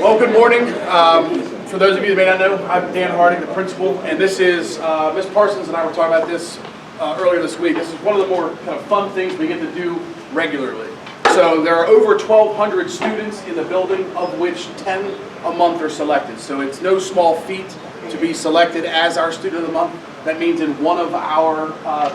Well, good morning. For those of you that may not know, I'm Dan Harding, the principal, and this is Ms. Parsons and I were talking about this earlier this week. This is one of the more kind of fun things we get to do regularly. So there are over 1,200 students in the building, of which 10 a month are selected. So it's no small feat to be selected as our student of the month. That means in one of our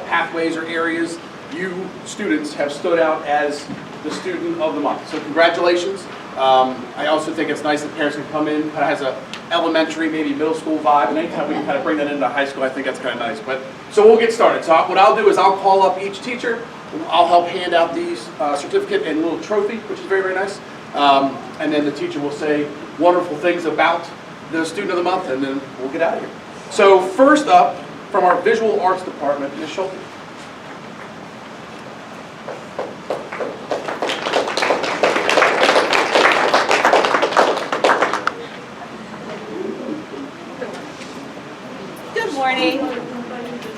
pathways or areas, you students have stood out as the student of the month. So congratulations. I also think it's nice that parents can come in, kind of has a elementary, maybe middle school vibe, and anytime we can kind of bring that into high school, I think that's kind of nice. But so we'll get started. So what I'll do is I'll call up each teacher. I'll help hand out these certificate and little trophy, which is very, very nice. And then the teacher will say wonderful things about the student of the month, and then we'll get out of here. So first up, from our visual arts department, Ms. Schultz.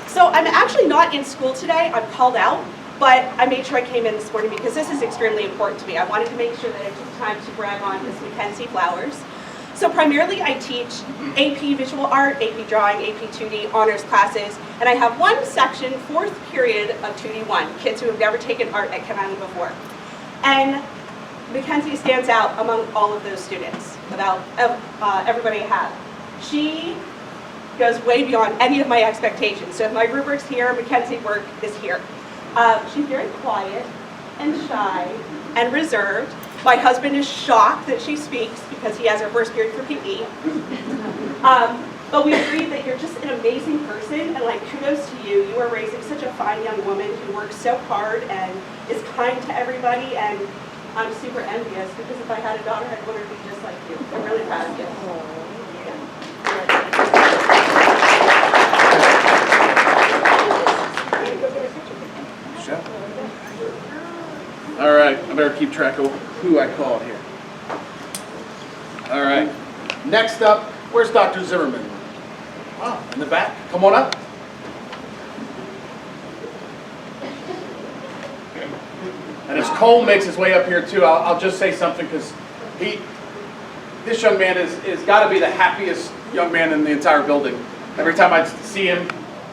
So I'm actually not in school today. I'm called out, but I made sure I came in this morning because this is extremely important to me. I wanted to make sure that I took time to brag on Ms. Mackenzie Flowers. So primarily I teach AP Visual Art, AP Drawing, AP 2D honors classes, and I have one section, 4th period of 2D 1, kids who have never taken art at Kent Island before. And Mackenzie stands out among all of those students, about everybody I have. She goes way beyond any of my expectations. So if my rubric's here, Mackenzie's work is here. She's very quiet and shy and reserved. My husband is shocked that she speaks because he has her first period for PE. But we agree that you're just an amazing person, and like kudos to you. You are raising such a fine young woman who works so hard and is kind to everybody, and I'm super envious because if I had a daughter, I'd want her to be just like you. I'm really proud of you. All right, I better keep track of who I called here. All right, next up, where's Dr. Zimmerman? Wow, in the back, come on up. And as Cole makes his way up here too, I'll just say something because this young man is got to be the happiest young man in the entire building. Every time I see him,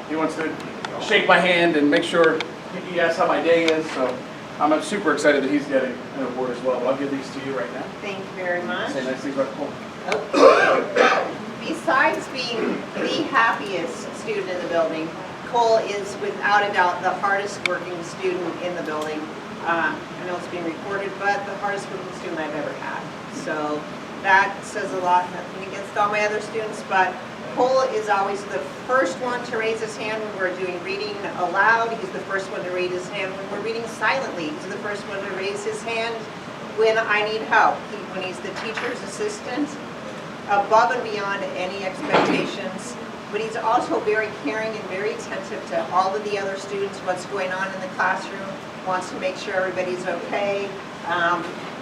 he wants to shake my hand and make sure he asks how my day is. So I'm super excited that he's getting an award as well. I'll give these to you right now. Thank you very much. Say nice things about Cole. Besides being the happiest student in the building, Cole is without a doubt the hardest working student in the building. I know it's being recorded, but the hardest working student I've ever had. So that says a lot, nothing against all my other students, but Cole is always the first one to raise his hand when we're doing reading aloud. He's the first one to raise his hand when we're reading silently. He's the first one to raise his hand when I need help. When he's the teacher's assistant, above and beyond any expectations. But he's also very caring and very attentive to all of the other students, what's going on in the classroom, wants to make sure everybody's okay.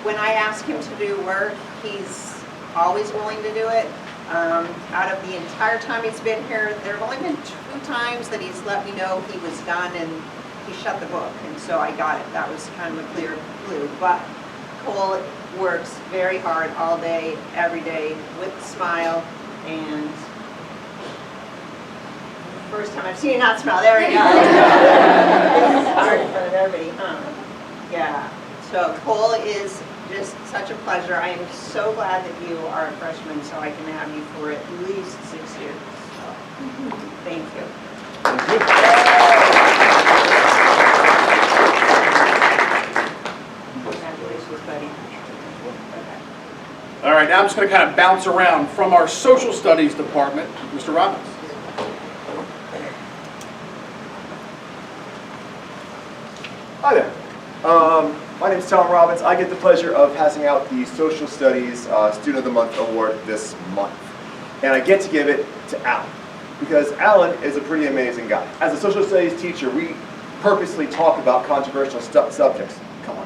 When I ask him to do work, he's always willing to do it. Out of the entire time he's been here, there have only been 2 times that he's let me know he was done and he shut the book, and so I got it. That was kind of a clear clue. But Cole works very hard all day, every day, with a smile, and first time I've seen you not smile, there we go. It's hard in front of everybody, huh? Yeah, so Cole is just such a pleasure. I am so glad that you are a freshman, so I can have you for at least 6 years. So, thank you. Thank you. Congratulations, buddy. All right, now I'm just going to kind of bounce around from our social studies department, Mr. Robbins. Hi there. My name is Tom Robbins. I get the pleasure of passing out the Social Studies Student of the Month Award this month. And I get to give it to Alan, because Alan is a pretty amazing guy. As a social studies teacher, we purposely talk about controversial subjects. Come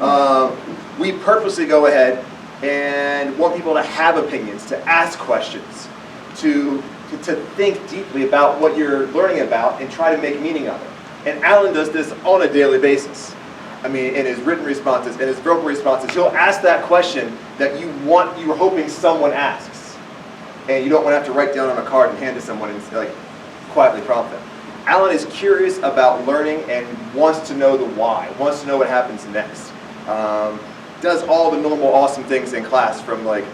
on. We purposely go ahead and want people to have opinions, to ask questions, to think deeply about what you're learning about and try to make meaning of it. And Alan does this on a daily basis. I mean, in his written responses, in his verbal responses, he'll ask that question that you were hoping someone asks. And you don't want to have to write down on a card and hand to someone and like quietly prompt them. Alan is curious about learning and wants to know the why, wants to know what happens next. Does all the normal awesome things in class, from like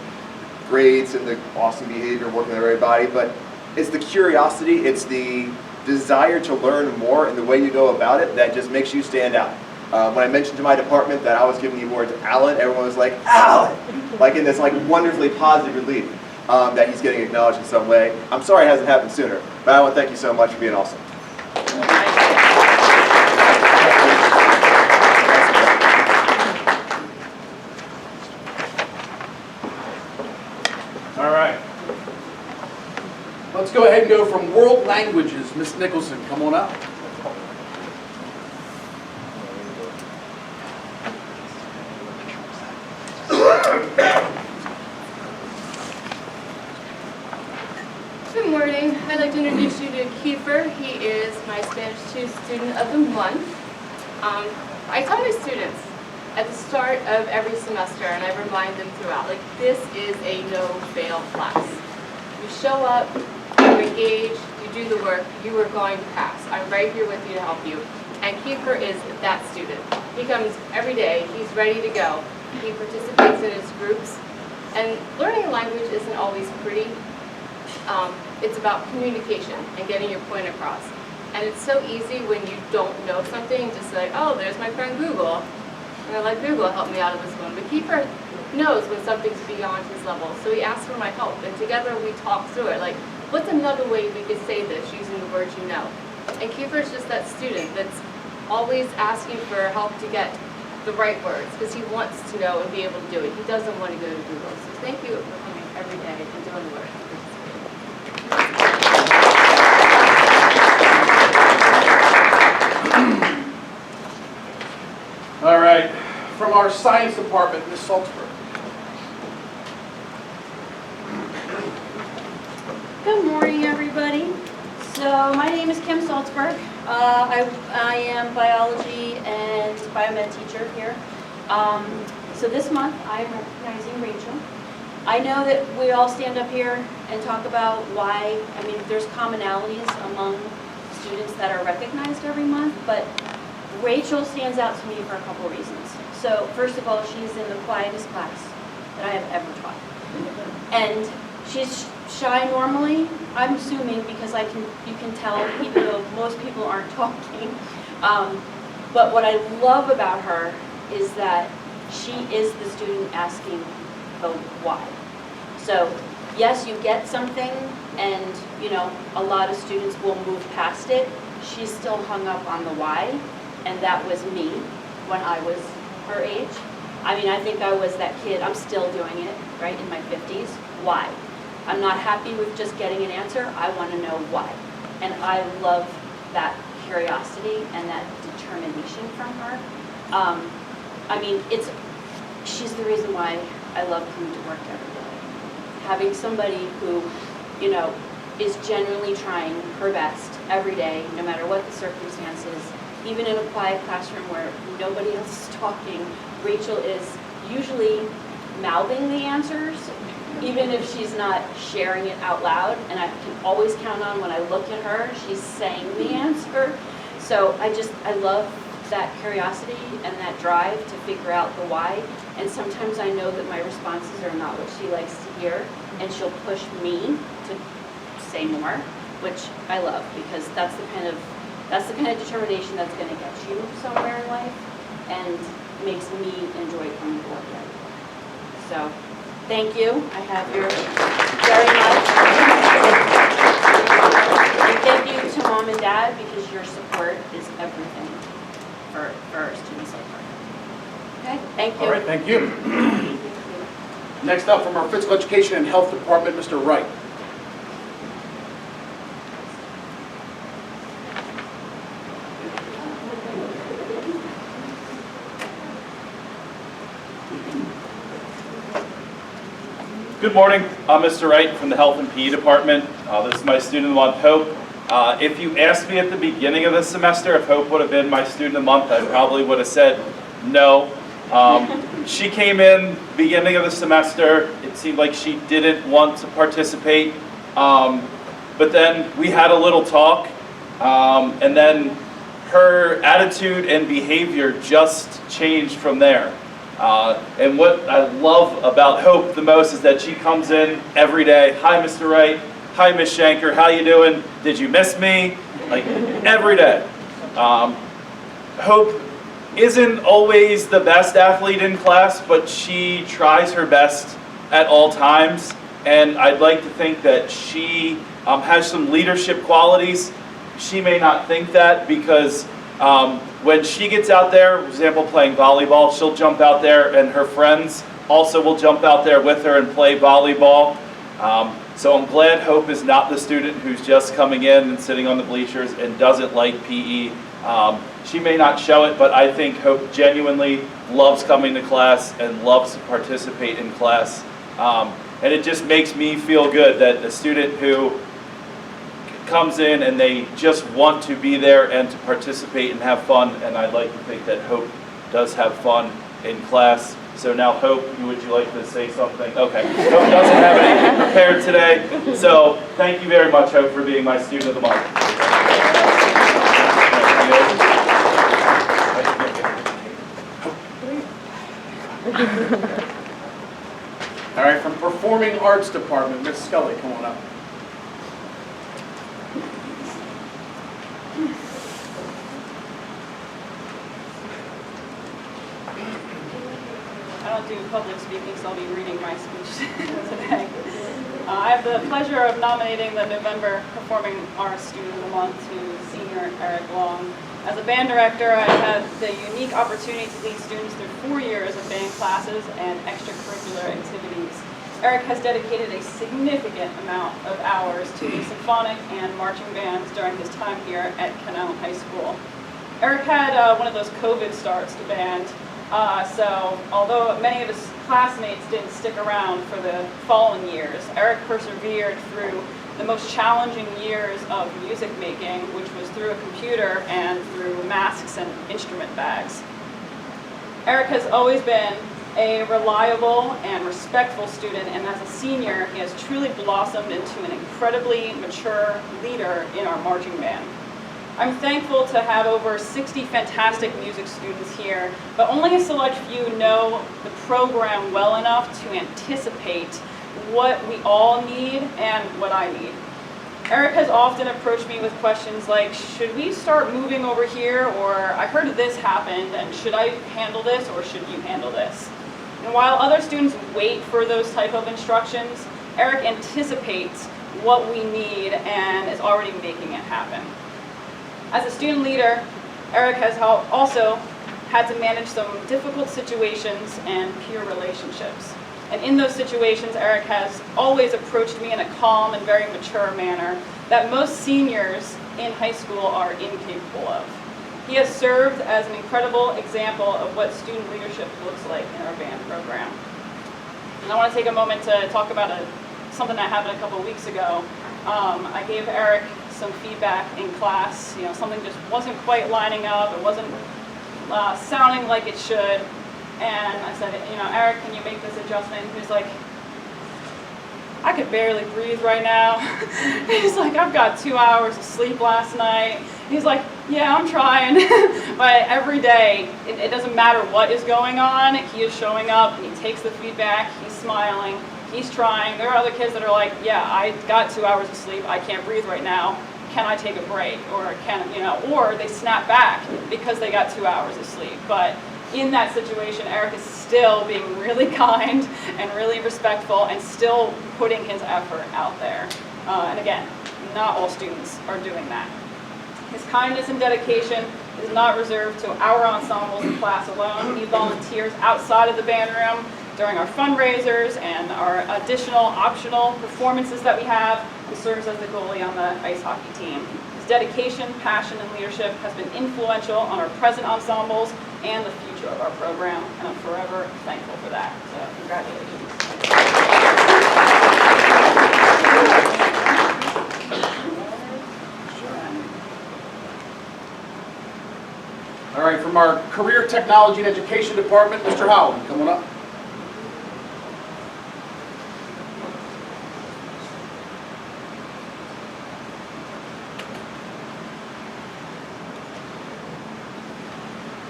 grades and the awesome behavior, working with everybody, but it's the curiosity, it's the desire to learn more and the way you go about it that just makes you stand out. When I mentioned to my department that I was giving the award to Alan, everyone was like, Alan! Like in this like wonderfully positive relief that he's getting acknowledged in some way. I'm sorry it hasn't happened sooner, but I want to thank you so much for being awesome. All right. Let's go ahead and go from world languages. Miss Nicholson, come on up. Good morning. I'd like to introduce you to Kiefer. He is my Spanish 2 Student of the Month. I tell my students at the start of every semester, and I remind them throughout, like, this is a no-fail class. You show up, you engage, you do the work, you are going to pass. I'm right here with you to help you. And Kiefer is that student. He comes every day, he's ready to go. He participates in his groups. And learning a language isn't always pretty. It's about communication and getting your point across. And it's so easy when you don't know something, just say, oh, there's my friend Google. And I let Google help me out of this one. But Kiefer knows when something's beyond his level, so he asks for my help. And together we talk through it. Like, what's another way we could say this using the words you know? And Kiefer's just that student that's always asking for help to get the right words, because he wants to know and be able to do it. He doesn't want to go to Google. So thank you for coming every day and doing the work. All right. From our science department, Ms. Salzberg. Good morning, everybody. So my name is Kim Salzberg. I am biology and biomed teacher here. So this month I am recognizing Rachel. I know that we all stand up here and talk about why, I mean, there's commonalities among students that are recognized every month, but Rachel stands out to me for a couple reasons. So first of all, she's in the quietest class that I have ever taught. And she's shy normally, I'm assuming, because you can tell even though most people aren't talking. But what I love about her is that she is the student asking the why. So yes, you get something and a lot of students will move past it. She's still hung up on the why, and that was me when I was her age. I mean, I think I was that kid. I'm still doing it, right, in my 50s. Why? I'm not happy with just getting an answer. I want to know why. And I love that curiosity and that determination from her. I mean, she's the reason why I love coming to work every day. Having somebody who, is genuinely trying her best every day, no matter what the circumstances. Even in a quiet classroom where nobody else is talking, Rachel is usually mouthing the answers, even if she's not sharing it out loud. And I can always count on when I look at her, she's saying the answer. So I love that curiosity and that drive to figure out the why. And sometimes I know that my responses are not what she likes to hear, and she'll push me to say more, which I love, because that's the kind of determination that's going to get you somewhere in life and makes me enjoy coming to work every day. So, thank you. I have your very much. And thank you to Mom and Dad, because your support is everything for our students like her. Okay, thank you. All right, thank you. Next up, from our Physical Education and Health Department, Mr. Wright. Good morning, I'm Mr. Wright from the Health and PE Department. This is my student of the month, Hope. If you asked me at the beginning of the semester if Hope would have been my student of the month, I probably would have said No. She came in beginning of the semester. It seemed like she didn't want to participate. But then we had a little talk, and then her attitude and behavior just changed from there. And what I love about Hope the most is that she comes in every day. Hi, Mr. Wright. Hi, Miss Shanker. How you doing? Did you miss me? Like, every day. Hope isn't always the best athlete in class, but she tries her best at all times. And I'd like to think that she has some leadership qualities. She may not think that because when she gets out there, for example, playing volleyball, she'll jump out there and her friends also will jump out there with her and play volleyball. So I'm glad Hope is not the student who's just coming in and sitting on the bleachers and doesn't like PE. She may not show it, but I think Hope genuinely loves coming to class and loves to participate in class. And it just makes me feel good that the student who comes in and they just want to be there and to participate and have fun, and I'd like to think that Hope does have fun in class. So now Hope, would you like to say something? Okay, Hope doesn't have anything prepared today, so thank you very much, Hope, for being my student of the month. All right, from Performing Arts Department, Miss Scully, come on up. I don't do public speaking, so I'll be reading my speech today. I have the pleasure of nominating the November Performing Arts Student of the Month to Senior Eric Long. As a band director, I had the unique opportunity to lead students through 4 years of band classes and extracurricular activities. Eric has dedicated a significant amount of hours to the symphonic and marching bands during his time here at Canal High School. Eric had one of those COVID starts to band, so although many of his classmates didn't stick around for the following years, Eric persevered through the most challenging years of music making, which was through a computer and through masks and instrument bags. Eric has always been a reliable and respectful student, and as a senior, he has truly blossomed into an incredibly mature leader in our marching band. I'm thankful to have over 60 fantastic music students here, but only a select few know the program well enough to anticipate what we all need and what I need. Eric has often approached me with questions like, should we start moving over here, or I heard this happened, and should I handle this, or should you handle this? And while other students wait for those type of instructions, Eric anticipates what we need and is already making it happen. As a student leader, Eric has also had to manage some difficult situations and peer relationships. And in those situations, Eric has always approached me in a calm and very mature manner that most seniors in high school are incapable of. He has served as an incredible example of what student leadership looks like in our band program. And I want to take a moment to talk about something that happened a couple of weeks ago. I gave Eric some feedback in class. You know, something just wasn't quite lining up. It wasn't sounding like it should. And I said, you know, Eric, can you make this adjustment? He was like, I could barely breathe right now. He's like, I've got 2 hours of sleep last night. He's like, yeah, I'm trying. But every day, it doesn't matter what is going on, he is showing up and he takes the feedback, he's smiling, he's trying. There are other kids that are like, yeah, I got 2 hours of sleep, I can't breathe right now. Can I take a break? Or or they snap back because they got 2 hours of sleep. But in that situation, Eric is still being really kind and really respectful and still putting his effort out there. And again, not all students are doing that. His kindness and dedication is not reserved to our ensembles and class alone. He volunteers outside of the band room during our fundraisers and our additional optional performances that we have. He serves as the goalie on the ice hockey team. His dedication, passion, and leadership has been influential on our present ensembles and the future of our program, and I'm forever thankful for that. So, congratulations. All right, from our Career Technology and Education Department, Mr. Howland, come on up.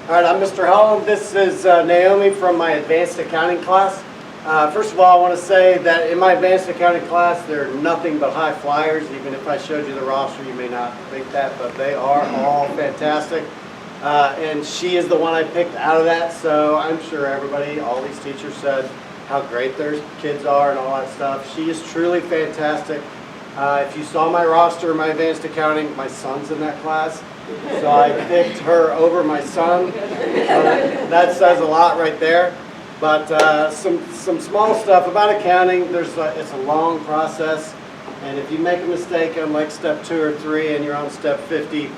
All right, I'm Mr. Holland. This is Naomi from my advanced accounting class. First of all, I want to say that in my advanced accounting class, they're nothing but high flyers. Even if I showed you the roster, you may not think that, but they are all fantastic. And she is the one I picked out of that, so I'm sure everybody, all these teachers said how great their kids are and all that stuff. She is truly fantastic. If you saw my roster, my advanced accounting, my son's in that class. So I picked her over my son. So that says a lot right there. But some small stuff about accounting. It's a long process, and if you make a mistake on like step 2 or 3 and you're on step 50, you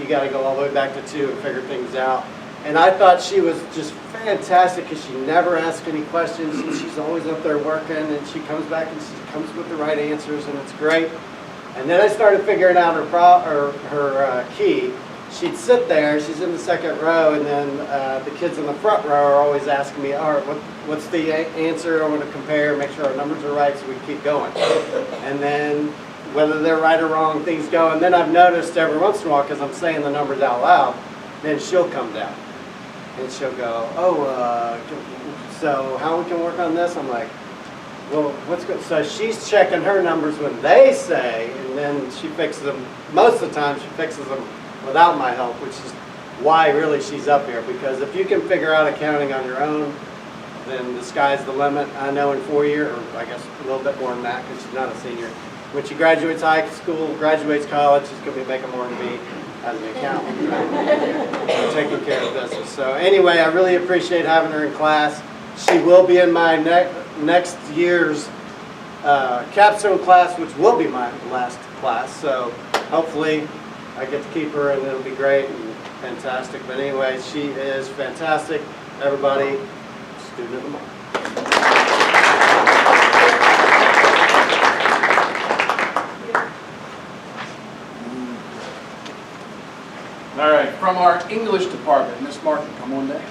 got to go all the way back to 2 and figure things out. And I thought she was just fantastic because she never asks any questions, and she's always up there working, and she comes back and she comes with the right answers, and it's great. And then I started figuring out her key. She'd sit there, she's in the second row, and then the kids in the front row are always asking me, all right, what's the answer? I want to compare, make sure our numbers are right so we keep going. And then whether they're right or wrong, things go. And then I've noticed every once in a while, because I'm saying the numbers out loud, then she'll come down. And she'll go, so how we can work on this? I'm like, well, what's good? So she's checking her numbers when they say, and then she fixes them. Most of the time, she fixes them without my help, which is why really she's up here. Because if you can figure out accounting on your own, then the sky's the limit. I know in 4 years, or I guess a little bit more than that, because she's not a senior. When she graduates high school, graduates college, she's going to be making more than me as an accountant, right? Taking care of business. So anyway, I really appreciate having her in class. She will be in my next year's capstone class, which will be my last class. So hopefully I get to keep her, and it'll be great and fantastic. But anyway, she is fantastic. Everybody, student of the month. All right, from our English department, Miss Martin, come on down.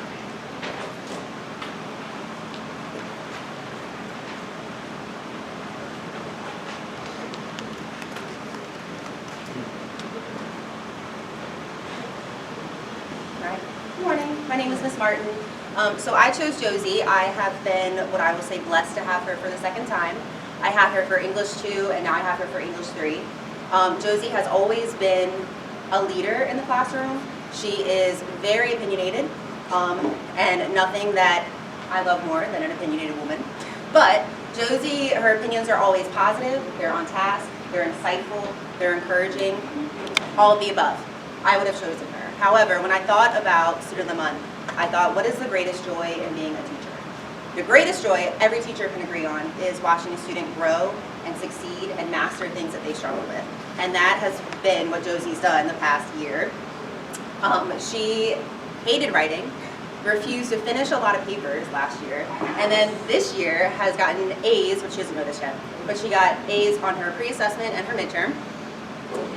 Good morning. My name is Miss Martin. So I chose Josie. I have been, what I will say, blessed to have her for the second time. I had her for English 2, and now I have her for English 3. Josie has always been a leader in the classroom. She is very opinionated, and nothing that I love more than an opinionated woman. But Josie, her opinions are always positive, they're on task, they're insightful, they're encouraging, all of the above. I would have chosen her. However, when I thought about Student of the Month, I thought, what is the greatest joy in being a teacher? The greatest joy every teacher can agree on is watching a student grow and succeed and master things that they struggle with. And that has been what Josie's done the past year. She hated writing, refused to finish a lot of papers last year, and then this year has gotten A's, which she doesn't know this yet, but she got A's on her pre-assessment and her midterm.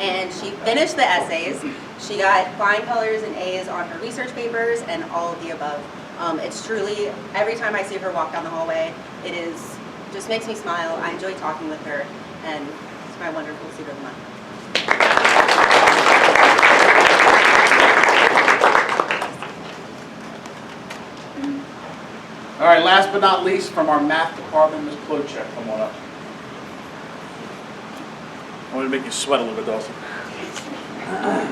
And she finished the essays. She got flying colors and A's on her research papers and all of the above. It's truly, every time I see her walk down the hallway, it is, just makes me smile. I enjoy talking with her, and it's my wonderful Student of the Month. All right, last but not least, from our math department, Ms. Klochek, come on up. I want to make you sweat a little bit, Dawson. I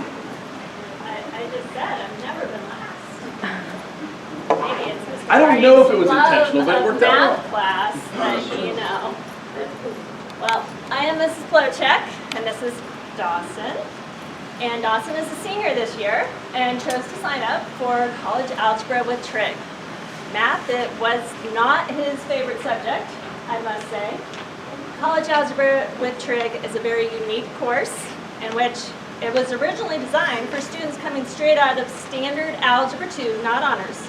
just said, I've never been last. Maybe it's Mr. I don't know if it was Marty's intentional, but it love worked of out well. math class, but you know. Well, I am Mrs. Klochek, and this is Dawson. And Dawson is a senior this year and chose to sign up for college algebra with trig. Math, it was not his favorite subject, I must say. College Algebra with Trig is a very unique course in which it was originally designed for students coming straight out of standard Algebra 2, not honors,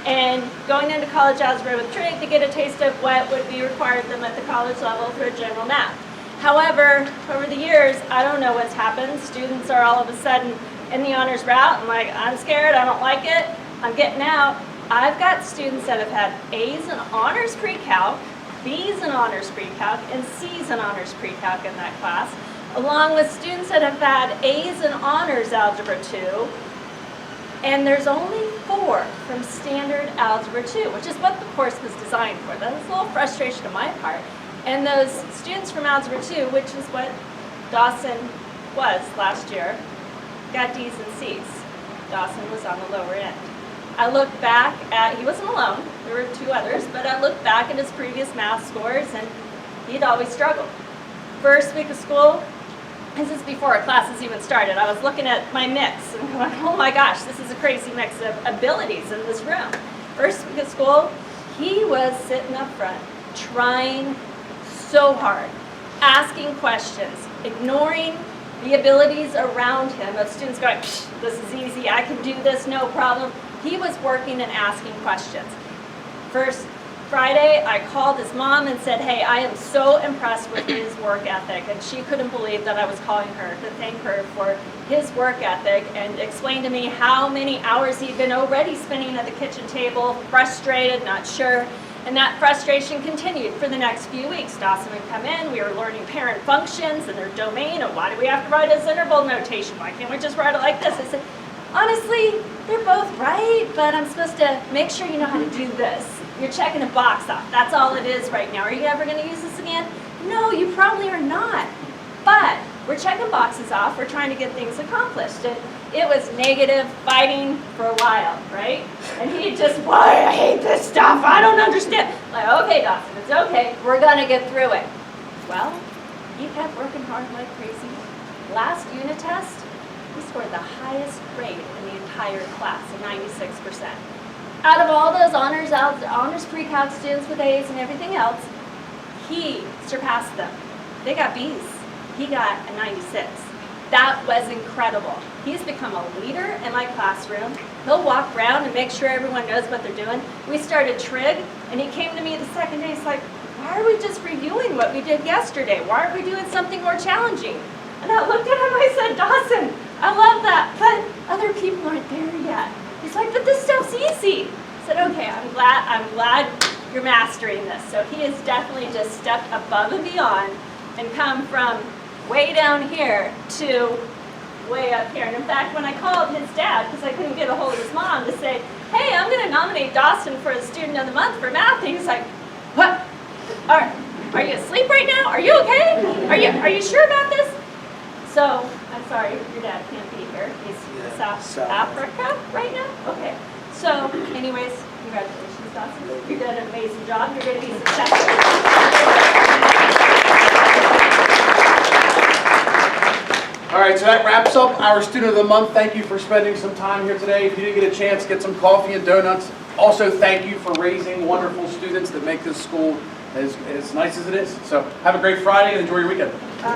and going into College Algebra with Trig to get a taste of what would be required of them at the college level for general math. However, over the years, I don't know what's happened. Students are all of a sudden in the honors route. I'm like, I'm scared, I don't like it, I'm getting out. I've got students that have had A's in honors pre-calc, B's in honors pre-calc, and C's in honors pre-calc in that class, along with students that have had A's in honors algebra 2, and there's only 4 from standard algebra 2, which is what the course was designed for. That was a little frustration on my part. And those students from algebra 2, which is what Dawson was last year, got D's and C's. Dawson was on the lower end. I look back at, he wasn't alone, there were 2 others, but I looked back at his previous math scores and he'd always struggled. First week of school, this is before our classes even started, I was looking at my mix and going, oh my gosh, this is a crazy mix of abilities in this room. First week of school, he was sitting up front, trying so hard, asking questions, ignoring the abilities around him of students going, this is easy, I can do this, no problem. He was working and asking questions. First Friday, I called his mom and said, hey, I am so impressed with his work ethic, and she couldn't believe that I was calling her to thank her for his work ethic and explain to me how many hours he'd been already spending at the kitchen table, frustrated, not sure. And that frustration continued for the next few weeks. Dawson would come in, we were learning parent functions and their domain, and why do we have to write as interval notation? Why can't we just write it like this? I said, honestly, they're both right, but I'm supposed to make sure you know how to do this. You're checking a box off. That's all it is right now. Are you ever going to use this again? No, you probably are not. But we're checking boxes off. We're trying to get things accomplished. And it was negative fighting for a while, right? And he just, why, I hate this stuff. I don't understand. Like, okay, Dawson, it's okay. We're going to get through it. Well, he kept working hard like crazy. Last unit test, he scored the highest grade in the entire class, a 96%. Out of all those honors pre-calc students with A's and everything else, he surpassed them. They got B's. He got a 96. That was incredible. He's become a leader in my classroom. He'll walk around and make sure everyone knows what they're doing. We started trig, and he came to me the second day. He's like, why are we just reviewing what we did yesterday? Why aren't we doing something more challenging? And I looked at him and I said, Dawson, I love that, but other people aren't there yet. He's like, but this stuff's easy. I said, okay, I'm glad you're mastering this. So he has definitely just stepped above and beyond and come from way down here to way up here. And in fact, when I called his dad, because I couldn't get a hold of his mom, to say, hey, I'm going to nominate Dawson for the Student of the Month for math, and he's like, what? Are you asleep right now? Are you okay? Are you sure about this? So, I'm sorry, your dad can't be here. He's in South Africa right now? Okay. So, anyways, congratulations, Dawson. You're doing an amazing job. You're going to be successful. All right, so that wraps up our Student of the Month. Thank you for spending some time here today. If you didn't get a chance, get some coffee and donuts. Also, thank you for raising wonderful students that make this school as nice as it is. So have a great Friday and enjoy your weekend.